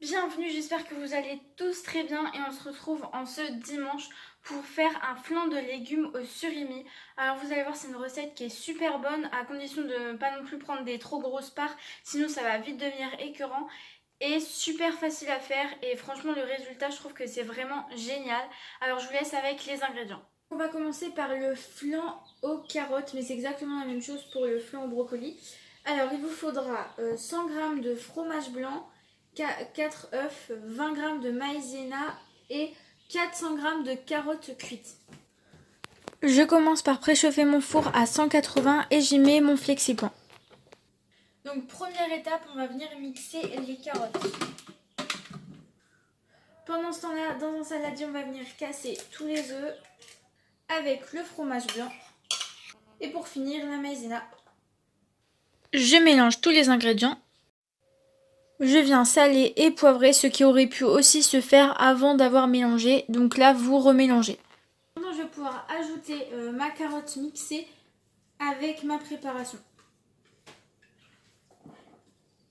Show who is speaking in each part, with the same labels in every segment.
Speaker 1: Bienvenue, j'espère que vous allez tous très bien et on se retrouve en ce dimanche pour faire un flan de légumes au surimi. Alors vous allez voir, c'est une recette qui est super bonne à condition de ne pas non plus prendre des trop grosses parts, sinon ça va vite devenir écœurant. Et super facile à faire et franchement le résultat je trouve que c'est vraiment génial. Alors je vous laisse avec les ingrédients. On va commencer par le flan aux carottes, mais c'est exactement la même chose pour le flan au brocoli. Alors il vous faudra 100 g de fromage blanc, 4 œufs, 20 g de maïzena et 400 g de carottes cuites. Je commence par préchauffer mon four à 180 et j'y mets mon flexipan. Donc première étape, on va venir mixer les carottes. Pendant ce temps-là, dans un saladier, on va venir casser tous les œufs avec le fromage blanc. Et pour finir, la maïzena. Je mélange tous les ingrédients. Je viens saler et poivrer, ce qui aurait pu aussi se faire avant d'avoir mélangé. Donc là, vous remélangez. Maintenant, je vais pouvoir ajouter ma carotte mixée avec ma préparation.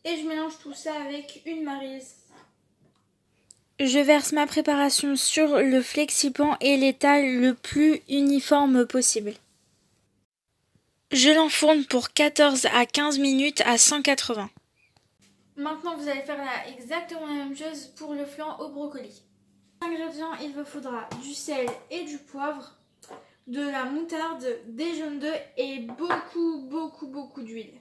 Speaker 1: Et je mélange tout ça avec une maryse. Je verse ma préparation sur le flexipan et l'étale le plus uniforme possible. Je l'enfourne pour 14 à 15 minutes à 180. Maintenant, vous allez faire exactement la même chose pour le flan au brocoli. Ingrédients, il vous faudra du sel et du poivre, de la moutarde, des jaunes d'œufs et beaucoup d'huile.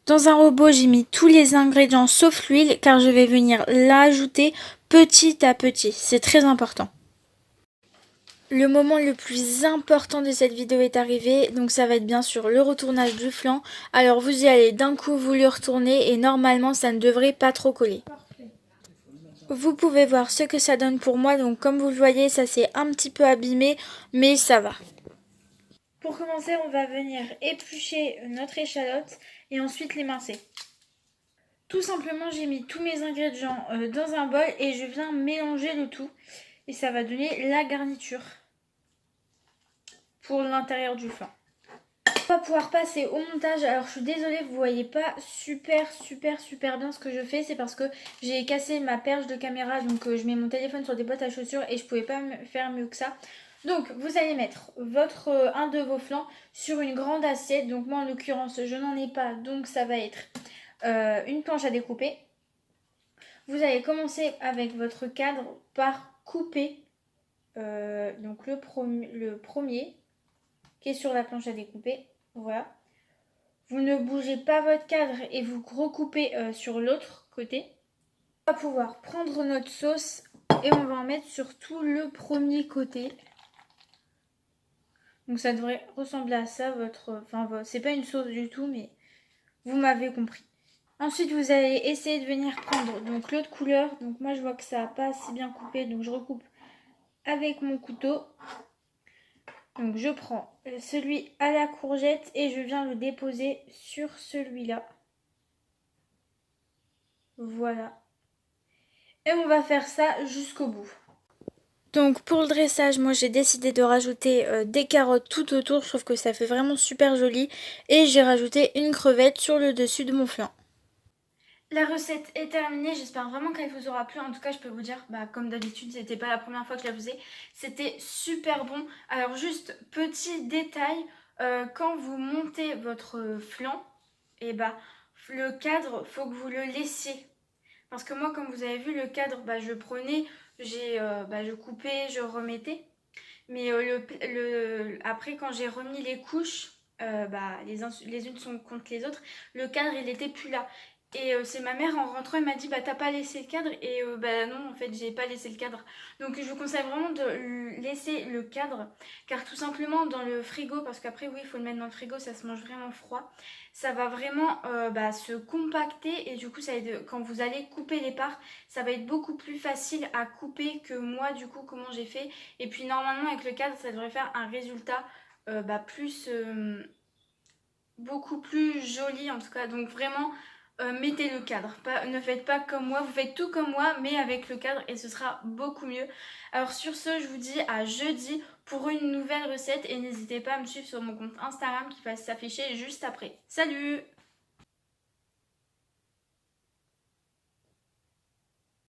Speaker 1: Dans un robot, j'ai mis tous les ingrédients sauf l'huile car je vais venir l'ajouter petit à petit. C'est très important. Le moment le plus important de cette vidéo est arrivé, donc ça va être bien sûr le retournage du flan. Alors vous y allez d'un coup, vous le retournez et normalement ça ne devrait pas trop coller. Vous pouvez voir ce que ça donne pour moi, donc comme vous le voyez, ça s'est un petit peu abîmé, mais ça va. Pour commencer, on va venir éplucher notre échalote et ensuite l'émincer. Tout simplement, j'ai mis tous mes ingrédients dans un bol et je viens mélanger le tout. Et ça va donner la garniture pour l'intérieur du flan. On va pouvoir passer au montage. Alors je suis désolée, vous voyez pas super bien ce que je fais. C'est parce que j'ai cassé ma perche de caméra. Donc je mets mon téléphone sur des boîtes à chaussures et je pouvais pas faire mieux que ça. Donc vous allez mettre un de vos flancs sur une grande assiette. Donc moi en l'occurrence je n'en ai pas. Donc ça va être une planche à découper. Vous allez commencer avec votre cadre par couper donc le premier qui est sur la planche à découper. Voilà. Vous ne bougez pas votre cadre et vous recoupez sur l'autre côté. On va pouvoir prendre notre sauce et on va en mettre sur tout le premier côté. Donc ça devrait ressembler à ça, c'est pas une sauce du tout, mais vous m'avez compris. Ensuite, vous allez essayer de venir prendre donc l'autre couleur. Donc moi, je vois que ça n'a pas assez bien coupé, donc je recoupe avec mon couteau. Donc je prends celui à la courgette et je viens le déposer sur celui-là. Voilà. Et on va faire ça jusqu'au bout. Donc pour le dressage, moi j'ai décidé de rajouter des carottes tout autour. Je trouve que ça fait vraiment super joli. Et j'ai rajouté une crevette sur le dessus de mon flan. La recette est terminée, j'espère vraiment qu'elle vous aura plu. En tout cas, je peux vous dire, comme d'habitude, c'était pas la première fois que je la faisais. C'était super bon. Alors juste, petit détail, quand vous montez votre flan, le cadre, faut que vous le laissiez. Parce que moi, comme vous avez vu, le cadre, je prenais, je coupais, je remettais. Mais après, quand j'ai remis les couches, les unes sont contre les autres, le cadre, il était plus là. Et c'est ma mère en rentrant, elle m'a dit t'as pas laissé le cadre et non en fait j'ai pas laissé le cadre. Donc je vous conseille vraiment de laisser le cadre car tout simplement dans le frigo, parce qu'après oui il faut le mettre dans le frigo, ça se mange vraiment froid, ça va vraiment se compacter et du coup quand vous allez couper les parts ça va être beaucoup plus facile à couper que moi du coup comment j'ai fait. Et puis normalement avec le cadre ça devrait faire un résultat beaucoup plus joli en tout cas. Donc vraiment mettez le cadre, ne faites pas comme moi, vous faites tout comme moi mais avec le cadre et ce sera beaucoup mieux. Alors sur ce, je vous dis à jeudi pour une nouvelle recette et n'hésitez pas à me suivre sur mon compte Instagram qui va s'afficher juste après. Salut!